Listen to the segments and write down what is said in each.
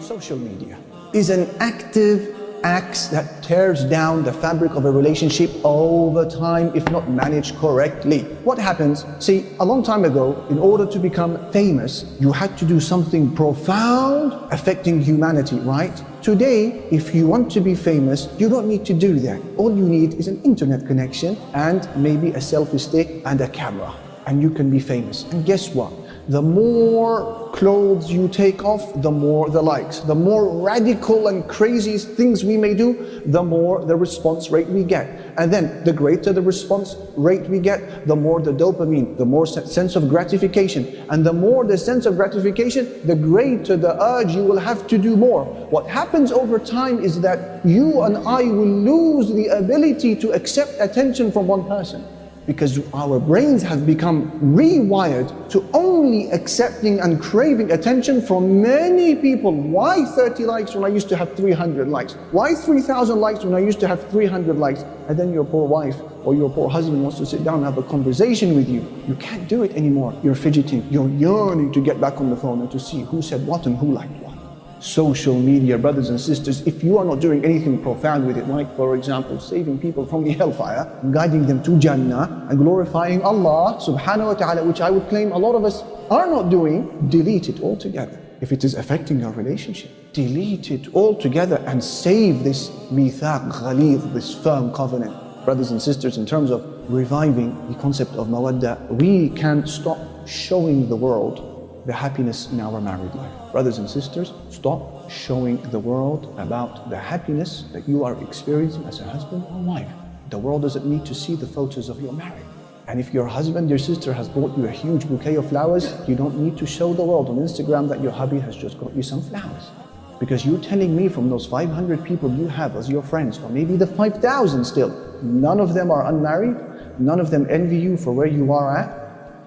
Social media is an active axe that tears down the fabric of a relationship over time if not managed correctly. What happens? See, a long time ago, in order to become famous, you had to do something profound affecting humanity, right? Today, if you want to be famous, you don't need to do that. All you need is an internet connection and maybe a selfie stick and a camera, and you can be famous. And guess what? The more clothes you take off, the more the likes. The more radical and crazy things we may do, the more the response rate we get. And then the greater the response rate we get, the more the dopamine, the more sense of gratification. And the more the sense of gratification, the greater the urge you will have to do more. What happens over time is that you and I will lose the ability to accept attention from one person, because our brains have become rewired to only accepting and craving attention from many people. Why 30 likes when I used to have 300 likes? Why 3,000 likes when I used to have 300 likes? And then your poor wife or your poor husband wants to sit down and have a conversation with you. You can't do it anymore. You're fidgeting, you're yearning to get back on the phone and to see who said what and who liked what. Social media, brothers and sisters, if you are not doing anything profound with it, like for example saving people from the hellfire, guiding them to Jannah and glorifying Allah subhanahu wa ta'ala, which I would claim a lot of us are not doing, delete it altogether. If it is affecting your relationship, delete it altogether and save this mithaq ghalidh, this firm covenant. Brothers and sisters, in terms of reviving the concept of mawadda, we can't stop showing the world the happiness in our married life. Brothers and sisters, stop showing the world about the happiness that you are experiencing as a husband or wife. The world doesn't need to see the photos of your marriage. And if your husband, your sister has bought you a huge bouquet of flowers, you don't need to show the world on Instagram that your hubby has just got you some flowers. Because you're telling me from those 500 people you have as your friends, or maybe the 5,000 still, none of them are unmarried, none of them envy you for where you are at.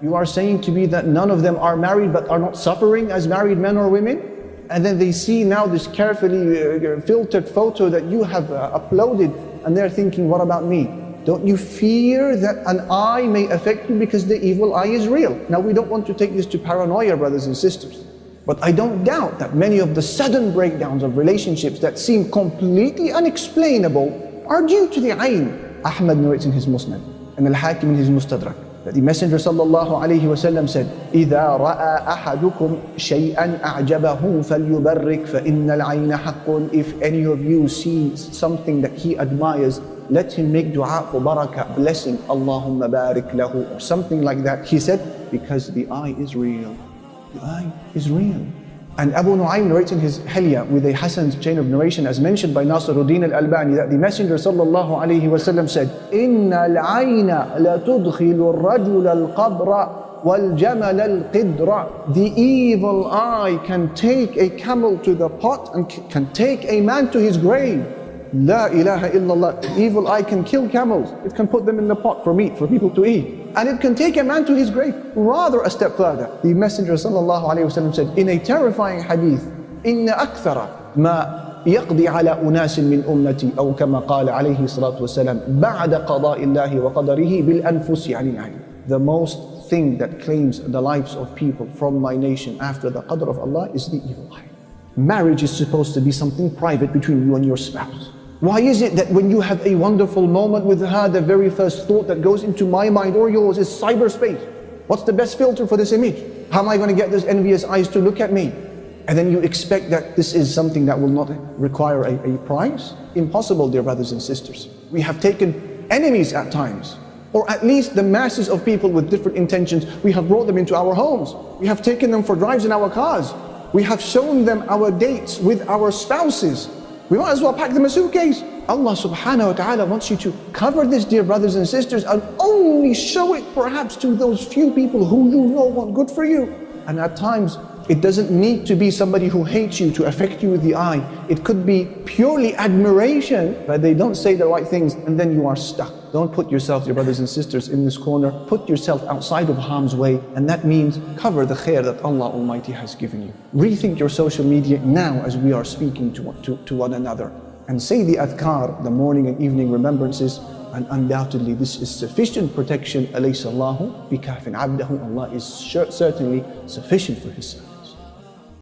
You are saying to me that none of them are married but are not suffering as married men or women? And then they see now this carefully filtered photo that you have uploaded, and they're thinking, what about me? Don't you fear that an eye may affect you because the evil eye is real? Now, we don't want to take this to paranoia, brothers and sisters, but I don't doubt that many of the sudden breakdowns of relationships that seem completely unexplainable are due to the ayn. Ahmad narrates in his Musnad and Al-Hakim in his Mustadrak that the Messenger sallallahu alayhi wa sallam said, إِذَا رَأَى أَحَدُكُمْ شَيْئًا أَعْجَبَهُ فَلْيُبَرِّكْ فَإِنَّ الْعَيْنَ حَقٌّ. If any of you sees something that he admires, let him make dua for barakah, blessing, Allahumma barik lahu, or something like that. He said, because the eye is real. The eye is real. And Abu Nu'aym narrates in his Hilya with a Hasan chain of narration, as mentioned by Nasiruddin al-Albani, that the Messenger sallallahu alayhi wa sallam said, إِنَّ الْعَيْنَ لَتُدْخِلُ الرَّجُلَ الْقَبْرَ وَالْجَمَلَ الْقِدْرَ. The evil eye can take a camel to the pot and can take a man to his grave. La ilaha illallah. The evil eye can kill camels. It can put them in the pot for meat, for people to eat. And it can take a man to his grave. Rather, a step further, the Messenger sallallahu alayhi wa sallam said in a terrifying hadith, إِنَّ أَكْثَرَ مَا يقضي على أناس من أمتي أو كما قال عليه الصلاة والسلام بعد قضاء الله وقدره بالأنفس عن العين. The most thing that claims the lives of people from my nation after the qadr of Allah is the evil eye. Marriage is supposed to be something private between you and your spouse. Why is it that when you have a wonderful moment with her, the very first thought that goes into my mind or yours is cyberspace? What's the best filter for this image? How am I going to get those envious eyes to look at me? And then you expect that this is something that will not require a price? Impossible, dear brothers and sisters. We have taken enemies at times, or at least the masses of people with different intentions. We have brought them into our homes. We have taken them for drives in our cars. We have shown them our dates with our spouses. We might as well pack them a suitcase. Allah subhanahu wa ta'ala wants you to cover this, dear brothers and sisters, and only show it perhaps to those few people who you know want good for you. And at times, it doesn't need to be somebody who hates you to affect you with the eye. It could be purely admiration, but they don't say the right things, and then you are stuck. Don't put yourself, dear brothers and sisters, in this corner. Put yourself outside of harm's way, and that means cover the khair that Allah Almighty has given you. Rethink your social media now as we are speaking to one another. And say the adhkar, the morning and evening remembrances, and undoubtedly this is sufficient protection. Alaysa Allahu bikafin abdahu. Allah is certainly sufficient for His servant.